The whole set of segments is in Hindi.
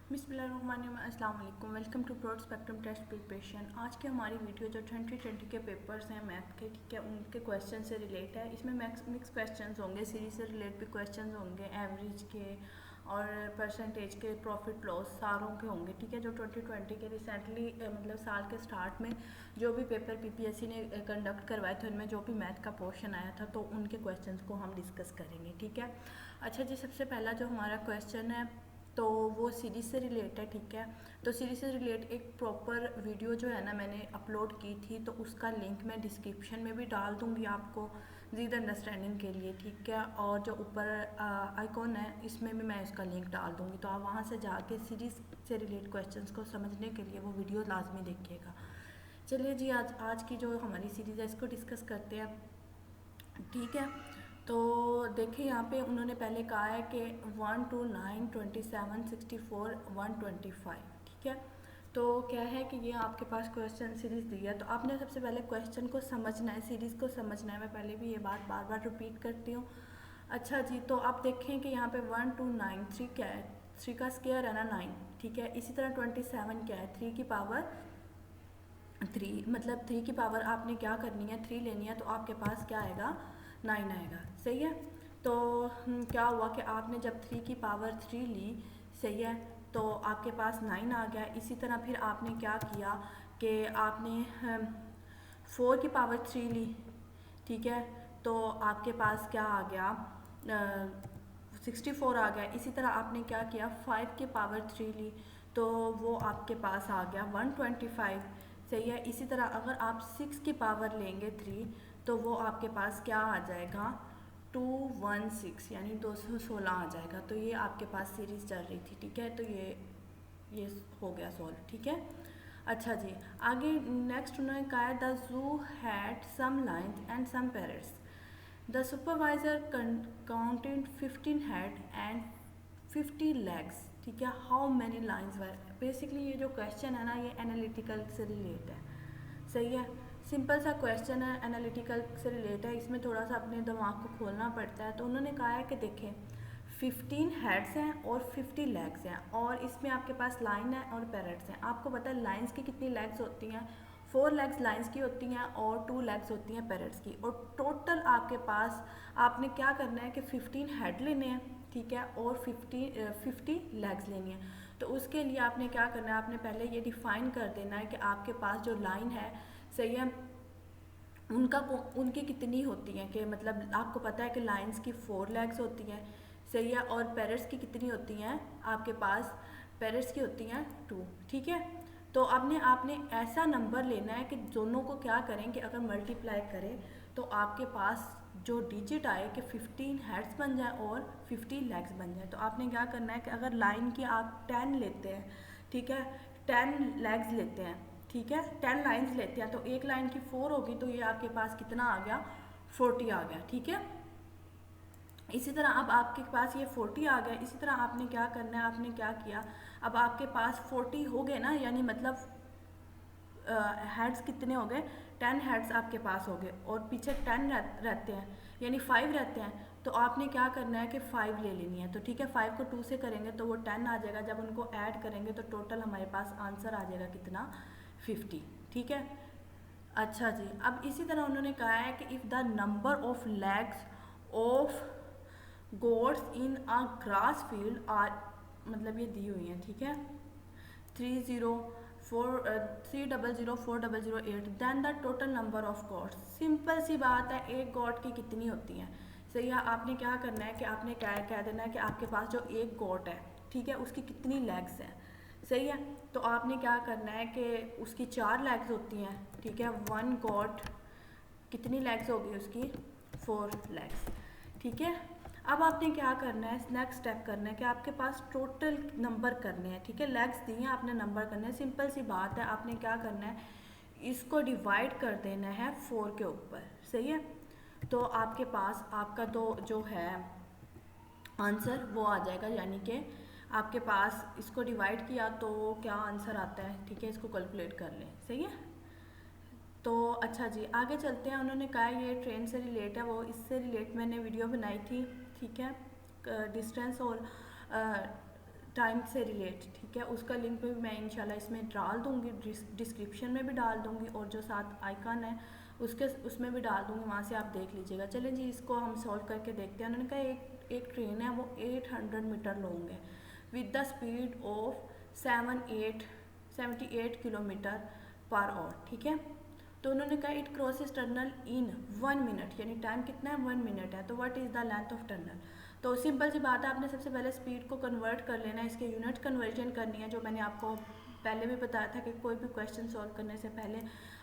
बिस्मिल्लाहिर्रहमानिर्रहीम, अस्सलाम वालेकुम। Welcome to broad spectrum test preparation. आज की हमारी वीडियो जो 2020 के पेपर्स हैं मैथ के, ठीक है, उनके क्वेश्चन से रिलेट है। इसमें मिक्स क्वेश्चंस होंगे, सीरीज से रिलेट भी क्वेश्चंस होंगे, एवरेज के और परसेंटेज के, प्रॉफिट लॉस सारों के होंगे, ठीक है। जो 2020 के रिसेंटली मतलब साल के स्टार्ट में जो भी पेपर पीपीएससी ने कंडक्ट करवाए थे, उनमें जो भी मैथ का पोर्शन आया था, तो उनके क्वेश्चंस को हम डिस्कस करेंगे, ठीक है। अच्छा जी, सबसे पहला जो हमारा क्वेश्चन है तो वो सीरीज़ से रिलेट है, ठीक है। तो सीरीज़ से रिलेट एक प्रॉपर वीडियो जो है ना मैंने अपलोड की थी, तो उसका लिंक मैं डिस्क्रिप्शन में भी डाल दूँगी आपको ज़ीद अंडरस्टैंडिंग के लिए, ठीक है। और जो ऊपर आइकॉन है इसमें भी मैं इसका लिंक डाल दूँगी, तो आप वहाँ से जाके सीरीज़ से रिलेट क्वेश्चंस को समझने के लिए वो वीडियो लाजमी देखिएगा। चलिए जी, आज की जो हमारी सीरीज़ है इसको डिस्कस करते हैं, ठीक है। तो देखिए यहाँ पे उन्होंने पहले कहा है कि 1 2 9 27 64 125, ठीक है। तो क्या है कि ये आपके पास क्वेश्चन सीरीज़ दी है, तो आपने सबसे पहले क्वेश्चन को समझना है, सीरीज़ को समझना है। मैं पहले भी ये बात बार बार रिपीट करती हूँ। अच्छा जी, तो आप देखें कि यहाँ पे 1 2 9 3 क्या है, 3 का स्क्वायर है ना 9, ठीक है। इसी तरह 27 क्या है, 3 की पावर 3, मतलब 3 की पावर आपने क्या करनी है, 3 लेनी है, तो आपके पास क्या आएगा, 9 आएगा, सही है। तो क्या हुआ कि आपने जब 3 की पावर 3 ली, सही है, तो आपके पास 9 आ गया। इसी तरह फिर आपने क्या किया कि आपने 4 की पावर 3 ली, ठीक है, तो आपके पास क्या आ गया, 64 आ गया। इसी तरह आपने क्या किया, 5 की पावर 3 ली, तो वो आपके पास आ गया 125, सही है। इसी तरह अगर आप 6 की पावर लेंगे 3, तो वो आपके पास क्या आ जाएगा, 216, यानी 216 आ जाएगा। तो ये आपके पास सीरीज़ चल रही थी, ठीक है। तो ये हो गया सॉल्व, ठीक है। अच्छा जी, आगे नेक्स्ट उन्होंने कहा है the zoo had some lions and some parrots. The supervisor counted 15 head and 50 legs, ठीक है। How many lions were. Basically ये जो क्वेश्चन है ना, ये एनालिटिकल से रिलेट है, सही है। सिंपल सा क्वेश्चन है, एनालिटिकल से रिलेट है, इसमें थोड़ा सा अपने दिमाग को खोलना पड़ता है। तो उन्होंने कहा है कि देखें 15 हेड्स हैं और 50 लेग्स हैं, और इसमें आपके पास लाइन है और पैरेट्स हैं। आपको पता है लाइन्स की कितनी लेग्स होती हैं, 4 लेग्स लाइन्स की होती हैं और 2 लेग्स होती हैं पैरेट्स की। और टोटल आपके पास आपने क्या करना है कि 15 हेड लेने हैं, ठीक है, और 50 लेग्स लेनी है। तो उसके लिए आपने क्या करना है, आपने पहले ये डिफ़ाइन कर देना है कि आपके पास जो लाइन है, सही है, उनकी कितनी होती हैं, कि मतलब आपको पता है कि लाइंस की 4 लेग्स होती हैं, सही है, और पैरेट्स की कितनी होती हैं आपके पास, पैरेट्स की होती हैं 2, ठीक है। तो आपने ऐसा नंबर लेना है कि दोनों को क्या करें कि अगर मल्टीप्लाई करें तो आपके पास जो डिजिट आए कि 15 हेड्स बन जाए और 50 लेग्स बन जाए। तो आपने क्या करना है कि अगर लाइन की आप 10 लेते हैं, ठीक है, 10 लेग्स लेते हैं, ठीक है, 10 लाइन्स लेते हैं, तो एक लाइन की 4 होगी, तो ये आपके पास कितना आ गया, 40 आ गया, ठीक है। इसी तरह अब आपके पास ये 40 आ गया। इसी तरह आपने क्या करना है, आपने क्या किया, अब आपके पास 40 हो गए ना, यानी मतलब हेड्स कितने हो गए, 10 हेड्स आपके पास हो गए, और पीछे 10 रहते हैं, यानी 5 रहते हैं। तो आपने क्या करना है कि 5 ले लेनी है, तो ठीक है, 5 को 2 से करेंगे तो वो 10 आ जाएगा। जब उनको ऐड करेंगे तो टोटल हमारे पास आंसर आ जाएगा कितना, 50, ठीक है। अच्छा जी, अब इसी तरह उन्होंने कहा है कि if the number of legs of goats in a grass field are, मतलब ये दी हुई हैं, ठीक है, 304 then the total number of gods. Simple सी बात है, एक गॉड की कितनी होती हैं, सही है। आपने क्या करना है कि आपने क्या कह देना है कि आपके पास जो एक गॉड है, ठीक है, उसकी कितनी लेग्स हैं, सही है। तो आपने क्या करना है कि उसकी 4 लेग्स होती हैं, ठीक है, 1 गॉड कितनी लेग्स होगी उसकी, 4 लेग्स, ठीक है। अब आपने क्या करना है, नेक्स्ट स्टेप करना है कि आपके पास टोटल नंबर करने हैं, ठीक है, लेग्स दी हैं, आपने नंबर करना है। सिंपल सी बात है, आपने क्या करना है, इसको डिवाइड कर देना है 4 के ऊपर, सही है। तो आपके पास आपका तो जो है आंसर वो आ जाएगा, यानी कि आपके पास इसको डिवाइड किया तो क्या आंसर आता है, ठीक है, इसको कैलकुलेट कर लें, सही है। तो अच्छा जी, आगे चलते हैं। उन्होंने कहा ये ट्रेन से रिलेट है, वो इससे रिलेट मैंने वीडियो बनाई थी, ठीक है, डिस्टेंस और टाइम से रिलेट, ठीक है, उसका लिंक भी मैं इंशाल्लाह इसमें डाल दूँगी, डिस्क्रिप्शन में भी डाल दूँगी और जो साथ आइकन है उसमें भी डाल दूँगी, वहाँ से आप देख लीजिएगा। चलें जी, इसको हम सॉल्व करके देखते हैं। उन्होंने कहा एक ट्रेन है वो 800 मीटर लॉन्ग है with the speed of 78 kilometre per hour, ठीक है। तो उन्होंने कहा it crosses tunnel in 1 minute, यानी टाइम कितना है 1 मिनट है। तो what is the length of tunnel. तो सिंपल सी बात है, आपने सबसे पहले स्पीड को कन्वर्ट कर लेना है, इसके यूनिट कन्वर्जन करनी है, जो मैंने आपको पहले भी बताया था कि कोई भी क्वेश्चन सॉल्व करने से पहले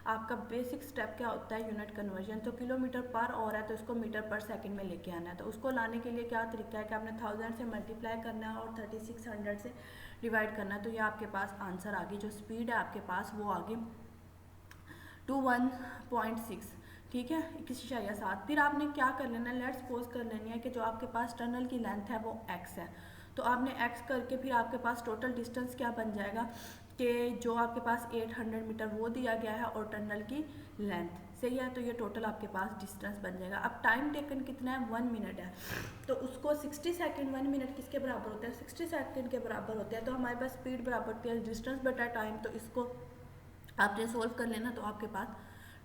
आपका बेसिक स्टेप क्या होता है, यूनिट कन्वर्जन। तो किलोमीटर पर आवर है तो उसको मीटर पर सेकंड में लेके आना है। तो उसको लाने के लिए क्या तरीका है कि आपने 1000 से मल्टीप्लाई करना है और 3600 से डिवाइड करना है। तो ये आपके पास आंसर आ गई, जो स्पीड है आपके पास वो आ गई 21.6, ठीक है, 21.7। फिर आपने क्या कर लेना है, लेट्स सपोज कर लेनी है कि जो आपके पास टनल की लेंथ है वो x है। तो आपने x करके फिर आपके पास टोटल डिस्टेंस क्या बन जाएगा कि जो आपके पास 800 मीटर वो दिया गया है और टनल की लेंथ, सही है। तो ये टोटल आपके पास डिस्टेंस बन जाएगा। अब टाइम टेकन कितना है, 1 मिनट है। तो उसको 60 सेकंड, 1 मिनट किसके बराबर होता है, 60 सेकंड के बराबर होते हैं। तो हमारे पास स्पीड बराबर होती है डिस्टेंस बटा टाइम। तो इसको आपने सोल्व कर लेना। तो आपके पास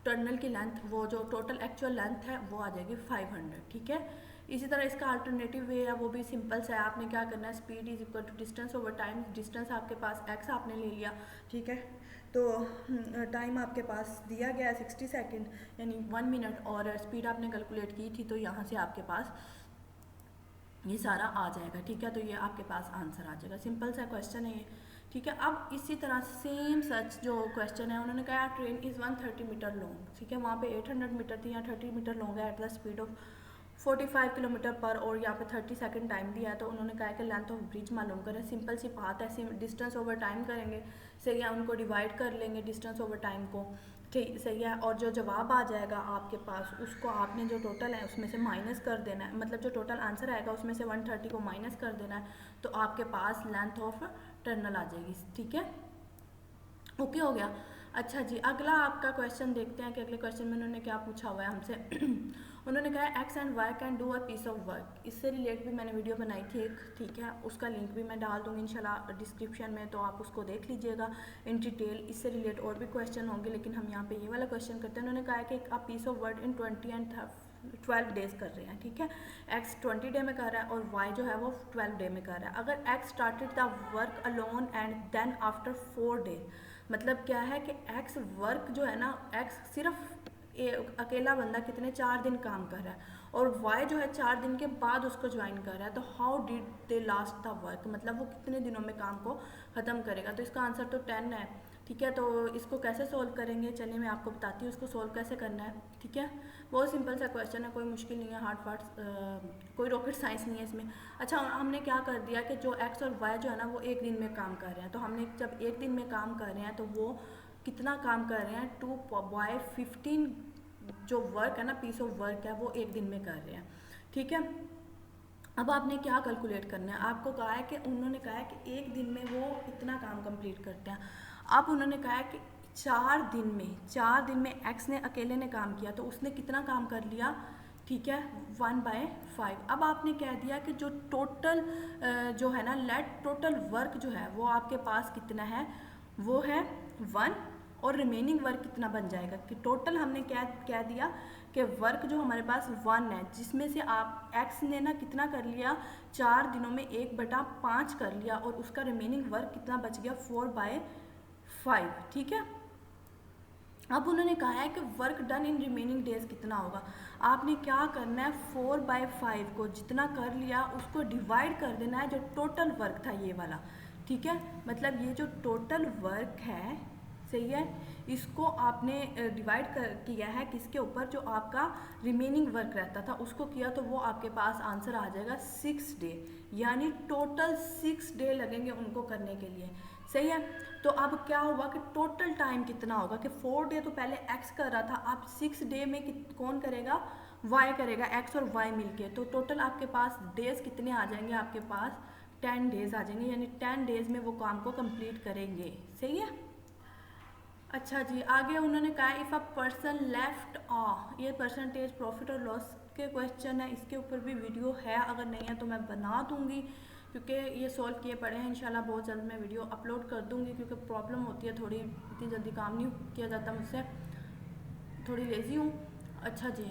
टनल की लेंथ, वो जो टोटल एक्चुअल लेंथ है वो आ जाएगी 500, ठीक है। इसी तरह इसका अल्टरनेटिव वे है, वो भी सिंपल सा है। आपने क्या करना है, speed is equal to distance over time. Distance आपके पास x आपने ले लिया, ठीक है। तो टाइम आपके पास दिया गया है 60 सेकंड यानी 1 मिनट, और स्पीड आपने कैलकुलेट की थी, तो यहाँ से आपके पास ये सारा आ जाएगा, ठीक है। तो ये आपके पास आंसर आ जाएगा। सिंपल सा क्वेश्चन है ये, ठीक है। अब इसी तरह सेम सच जो क्वेश्चन है, उन्होंने कहा ट्रेन इज़ 130 मीटर लॉन्ग, ठीक है। वहाँ पे 800 मीटर थी, यहाँ 30 मीटर लॉन्ग है at the speed of 45 kilometre पर, और यहाँ पे 30 सेकंड टाइम दिया है। तो उन्होंने कहा कि लेंथ ऑफ ब्रिज मालूम करें। सिंपल सी बात है, डिस्टेंस ओवर टाइम करेंगे, सही है, उनको डिवाइड कर लेंगे डिस्टेंस ओवर टाइम को, ठीक, सही है। और जो जवाब आ जाएगा आपके पास, उसको आपने जो टोटल है उसमें से माइनस कर देना है, मतलब जो टोटल आंसर आएगा उसमें से 130 को माइनस कर देना है। तो आपके पास लेंथ ऑफ टनल आ जाएगी, ठीक है। ओके हो गया। अच्छा जी, अगला आपका क्वेश्चन देखते हैं कि अगले क्वेश्चन में उन्होंने क्या पूछा हुआ है हमसे। उन्होंने कहा X and Y can do a piece of work. इससे रिलेट भी मैंने वीडियो बनाई थी एक, ठीक है, उसका लिंक भी मैं डाल दूँगी इंशाल्लाह डिस्क्रिप्शन में, तो आप उसको देख लीजिएगा इन डिटेल। इससे रिलेट और भी क्वेश्चन होंगे, लेकिन हम यहाँ पे ये वाला क्वेश्चन करते हैं। उन्होंने कहा कि a piece of work in 20 and 12 days कर रहे हैं, ठीक है। एक्स 20 डे में कर रहा है और वाई जो है वो 12 डे में कर रहा है। अगर X started the work alone and then after 4 day, मतलब क्या है कि एक्स वर्क जो है ना, एक्स सिर्फ अकेला बंदा कितने 4 दिन काम कर रहा है, और वाई जो है 4 दिन के बाद उसको ज्वाइन कर रहा है। तो how did they last the work, मतलब वो कितने दिनों में काम को ख़त्म करेगा। तो इसका आंसर तो 10 है, ठीक है। तो इसको कैसे सोल्व करेंगे, चलिए मैं आपको बताती हूँ इसको सोल्व कैसे करना है, ठीक है। बहुत सिंपल सा क्वेश्चन है, कोई मुश्किल नहीं है, हार्ड फार्ट कोई रॉकेट साइंस नहीं है इसमें। अच्छा, हमने क्या कर दिया कि जो एक्स और वाई जो है ना वो एक दिन में काम कर रहे हैं। तो हमने जब एक दिन में काम कर रहे हैं तो वो कितना काम कर रहे हैं, 2/15 जो वर्क है ना, पीस ऑफ वर्क है, वो एक दिन में कर रहे हैं, ठीक है। अब आपने क्या कैलकुलेट करना है, आपको कहा है कि उन्होंने कहा है कि एक दिन में वो इतना काम कंप्लीट करते हैं। अब उन्होंने कहा है कि 4 दिन में एक्स ने अकेले ने काम किया, तो उसने कितना काम कर लिया, ठीक है, 1/5। अब आपने कह दिया कि जो टोटल जो है ना टोटल वर्क जो है वो आपके पास कितना है, वो है 1, और रिमेनिंग वर्क कितना बन जाएगा कि टोटल हमने क्या कह दिया कि वर्क जो हमारे पास 1 है, जिसमें से आप एक्स ने ना कितना कर लिया, 4 दिनों में 1/5 कर लिया, और उसका रिमेनिंग वर्क कितना बच गया, 4/5, ठीक है। अब उन्होंने कहा है कि work done in remaining days कितना होगा। आपने क्या करना है, 4/5 को जितना कर लिया उसको डिवाइड कर देना है जो टोटल वर्क था ये वाला, ठीक है। मतलब ये जो टोटल वर्क है, सही है, इसको आपने डिवाइड किया है किसके ऊपर, जो आपका रिमेनिंग वर्क रहता था उसको किया, तो वो आपके पास आंसर आ जाएगा 6 डे, यानी टोटल 6 डे लगेंगे उनको करने के लिए, सही है। तो अब क्या हुआ कि टोटल टाइम कितना होगा कि 4 डे तो पहले एक्स कर रहा था, अब 6 डे में कौन करेगा, वाई करेगा, एक्स और वाई मिलके। तो टोटल आपके पास डेज कितने आ जाएंगे, आपके पास 10 डेज आ जाएंगे, यानी 10 डेज में वो काम को कंप्लीट करेंगे, सही है। अच्छा जी, आगे उन्होंने कहा इफ़ अ पर्सन लेफ्ट ये परसेंटेज प्रॉफिट और लॉस के क्वेश्चन है, इसके ऊपर भी वीडियो है, अगर नहीं है तो मैं बना दूंगी, क्योंकि ये सॉल्व किए पड़े हैं। इंशाल्लाह बहुत जल्द मैं वीडियो अपलोड कर दूँगी, क्योंकि प्रॉब्लम होती है थोड़ी, इतनी जल्दी काम नहीं किया जाता मुझसे, थोड़ी लेज़ी हूँ। अच्छा जी,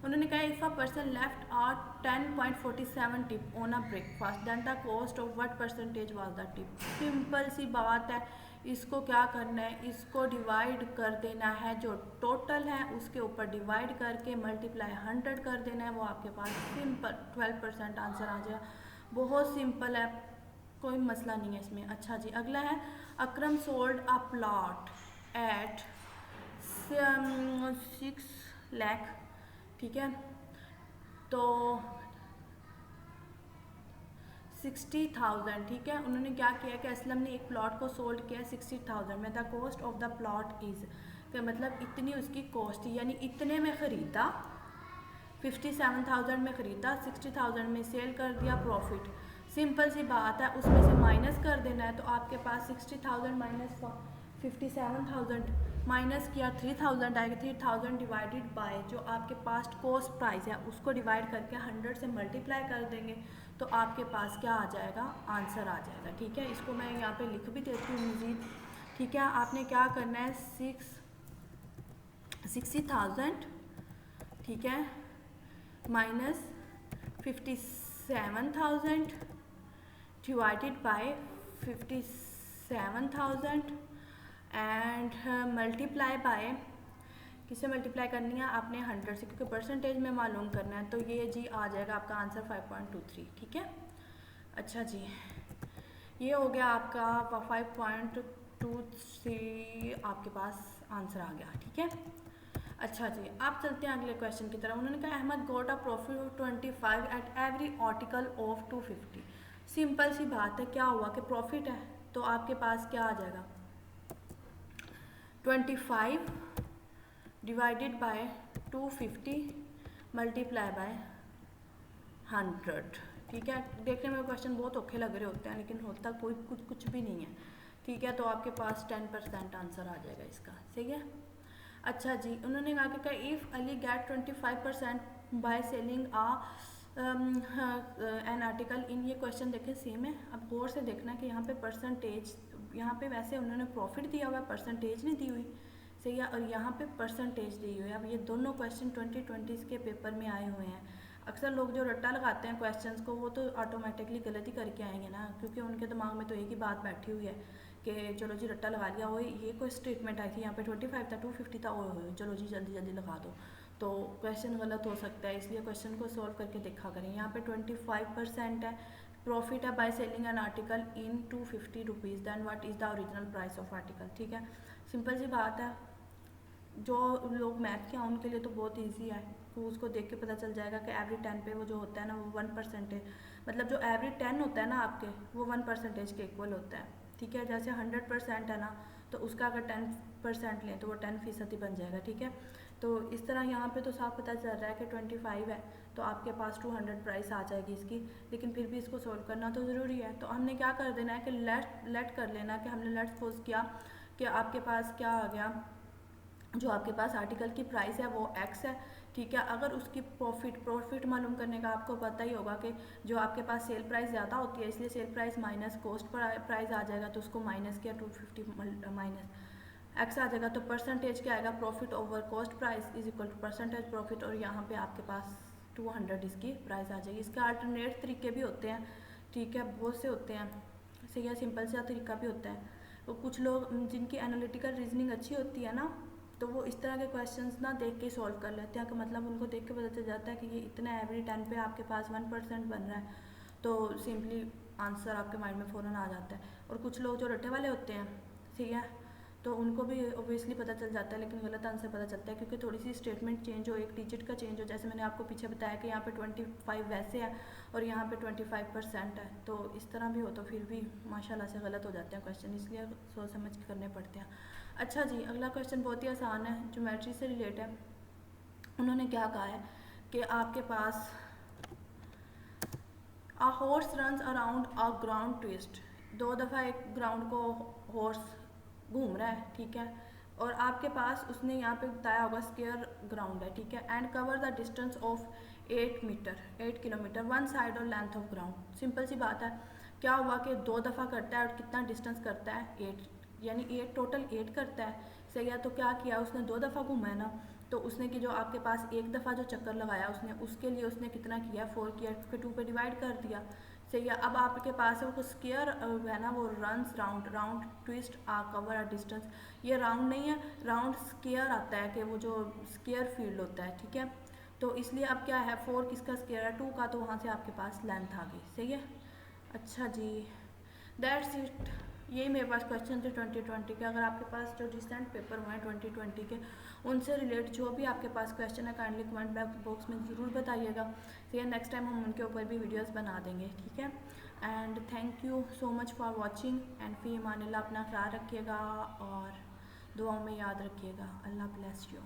उन्होंने कहा if a person left a 10.47 tip on a breakfast then the cost of what percentage was the tip. Simple सी बात है, इसको क्या करना है, इसको डिवाइड कर देना है, जो टोटल है उसके ऊपर डिवाइड करके मल्टीप्लाई 100 कर देना है, वो आपके पास सिंपल 12% आंसर आ जाएगा। बहुत सिंपल है, कोई मसला नहीं है इसमें। अच्छा जी, अगला है Akram sold a plot at 6 lakh, ठीक है, तो 60,000, ठीक है। उन्होंने क्या किया कि असलम ने एक प्लॉट को सोल्ड किया 60,000 में। The cost of the plot is, कि मतलब इतनी उसकी कॉस्ट थी, यानी इतने में ख़रीदा, 57,000 में ख़रीदा, 60,000 में सेल कर दिया, प्रॉफिट। सिंपल सी बात है, उसमें से माइनस कर देना है, तो आपके पास 60,000 माइनस 57,000 माइनस किया 3,000 आएगा। 3,000 डिवाइडेड बाय जो आपके पास कॉस्ट प्राइस है उसको डिवाइड करके 100 से मल्टीप्लाई कर देंगे, तो आपके पास क्या आ जाएगा, आंसर आ जाएगा, ठीक है। इसको मैं यहाँ पे लिख भी देती हूँ मज़ीद, ठीक है। आपने क्या करना है, 60,000, ठीक है, minus 57,000 divided by 57,000 and multiply by, किसे मल्टीप्लाई करनी है आपने, 100 से, क्योंकि परसेंटेज में मालूम करना है, तो ये जी आ जाएगा आपका आंसर 5.23, ठीक है। अच्छा जी, ये हो गया आपका 5.23 आपके पास आंसर आ गया, ठीक है। अच्छा जी, आप चलते हैं अगले क्वेश्चन की तरफ। उन्होंने कहा Ahmed got a profit of 25 at every article of 250। Simple सी बात है, क्या हुआ कि प्रॉफिट है, तो आपके पास क्या आ जाएगा, 25 डिवाइडेड बाय 250 मल्टीप्लाई बाय 100, ठीक है। देखने में क्वेश्चन बहुत औखे लग रहे होते हैं, लेकिन होता कोई कुछ भी नहीं है, ठीक है। तो आपके पास 10% आंसर आ जाएगा इसका, सही है। अच्छा जी, उन्होंने कहा कि if Ali get 25% by selling an article in, ये क्वेश्चन देखें सेम है। अब गौर से देखना कि यहाँ पे परसेंटेज, यहाँ पे वैसे उन्होंने प्रॉफिट दिया हुआ है, परसेंटेज नहीं दी हुई, सही है, और यहाँ पे परसेंटेज दी हुई है। अब ये दोनों क्वेश्चन 2020 के पेपर में आए हुए हैं। अक्सर लोग जो रट्टा लगाते हैं क्वेश्चंस को, वो तो ऑटोमेटिकली गलत ही करके आएंगे ना, क्योंकि उनके दिमाग में तो एक ही बात बैठी हुई है कि चलो जी रट्टा लगा लिया, वो ये कोई स्टेटमेंट आई थी, यहाँ पे 25 था, 250 था, वो चलो जी जल्दी जल्दी लगा दो, तो क्वेश्चन गलत हो सकता है। इसलिए क्वेश्चन को सॉल्व करके देखा करें। यहाँ पे 25% है, प्रॉफिट है by selling an article in 250 rupees, then what is the original price of article, ठीक है। सिंपल सी बात है, जो लोग मैथ के हैं उनके लिए तो बहुत ईजी है, तो उसको देख के पता चल जाएगा कि एवरी 10 पे वो जो होता है ना, वो 1% है, मतलब जो एवरी 10 होता है ना आपके, वो 1% के इक्वल होता है, ठीक है। जैसे 100% है ना, तो उसका अगर 10% लें तो वो 10% ही बन जाएगा, ठीक है। तो इस तरह यहाँ पे तो साफ पता चल रहा है कि 25 है, तो आपके पास 200 प्राइस आ जाएगी इसकी, लेकिन फिर भी इसको सोल्व करना तो ज़रूरी है। तो हमने क्या कर देना है कि लेट कर लेना कि हमने लेट सपोज किया कि आपके पास क्या आ गया, जो आपके पास आर्टिकल की प्राइस है वो x है, ठीक है। अगर उसकी प्रॉफिट मालूम करने का आपको पता ही होगा कि जो आपके पास सेल प्राइस ज़्यादा होती है, इसलिए sale price minus cost price आ जाएगा, तो उसको माइनस किया 250 माइनस x आ जाएगा, तो परसेंटेज क्या आएगा, profit over cost price is equal to percentage profit, और यहाँ पे आपके पास 200 इसकी प्राइस आ जाएगी। इसके अल्टरनेट तरीके भी होते हैं, ठीक है, बहुत से होते हैं, सही है, सिंपल सा तरीका भी होता है। तो कुछ लोग जिनकी एनालिटिकल रीजनिंग अच्छी होती है ना, तो वो इस तरह के क्वेश्चंस ना देख के सॉल्व कर लेते हैं, कि मतलब उनको देख के पता चल जाता है कि ये इतना एवरी 10 पे आपके पास 1% बन रहा है, तो सिंपली आंसर आपके माइंड में फ़ौरन आ जाता है। और कुछ लोग जो रट्टे वाले होते हैं, ठीक है, तो उनको भी ओबियसली पता चल जाता है, लेकिन गलत आंसर पता चलता है, क्योंकि थोड़ी सी स्टेटमेंट चेंज हो, एक डिजिट का चेंज हो, जैसे मैंने आपको पीछे बताया कि यहाँ पे 25 वैसे है और यहाँ पे 25% है, तो इस तरह भी हो तो फिर भी माशाल्लाह से गलत हो जाते हैं क्वेश्चन, इसलिए सोच समझ के करने पड़ते हैं। अच्छा जी, अगला क्वेश्चन बहुत ही आसान है, ज्योमेट्री से रिलेट है। उन्होंने क्या कहा है कि आपके पास a horse runs around a ground twist, 2 दफ़ा एक ग्राउंड को हॉर्स घूम रहा है, ठीक है, और आपके पास उसने यहाँ पे बताया होगा स्क्वायर ग्राउंड है, ठीक है, and cover the distance of 8 metre 8 kilometre, one side और लेंथ ऑफ ग्राउंड। सिंपल सी बात है, क्या हुआ कि 2 दफ़ा करता है और कितना डिस्टेंस करता है 8, यानी 8 टोटल 8 करता है। सही है, तो क्या किया उसने 2 दफ़ा घूमा है ना, तो उसने कि जो आपके पास एक दफ़ा जो चक्कर लगाया उसने, उसके लिए उसने कितना किया 4 किया, फिर 2 पे डिवाइड कर दिया। सही है, अब आपके पास है वो स्क्वायर है ना, वो रन्स राउंड, राउंड ट्विस्ट आ कवर आ डिस्टेंस, ये राउंड नहीं है, राउंड स्क्वायर आता है कि वो जो स्क्वायर फील्ड होता है। ठीक है, तो इसलिए अब क्या है 4 किसका स्क्वायर है 2 का, तो वहाँ से आपके पास लेंथ आ गई। सही है, अच्छा जी, दैट्स इट। यही मेरे पास क्वेश्चन थे 2020 के। अगर आपके पास जो रिसेंट पेपर हुए हैं 2020 के, उनसे रिलेट जो भी आपके पास क्वेश्चन है काइंडली कमेंट बॉक्स में ज़रूर बताइएगा। फिर नेक्स्ट टाइम हम उनके ऊपर भी वीडियोस बना देंगे। ठीक है, and thank you so much for watching and fee मान अल्लाह, अपना ख्याल रखिएगा और दुआओं में याद रखिएगा। अल्लाह ब्लेस यू।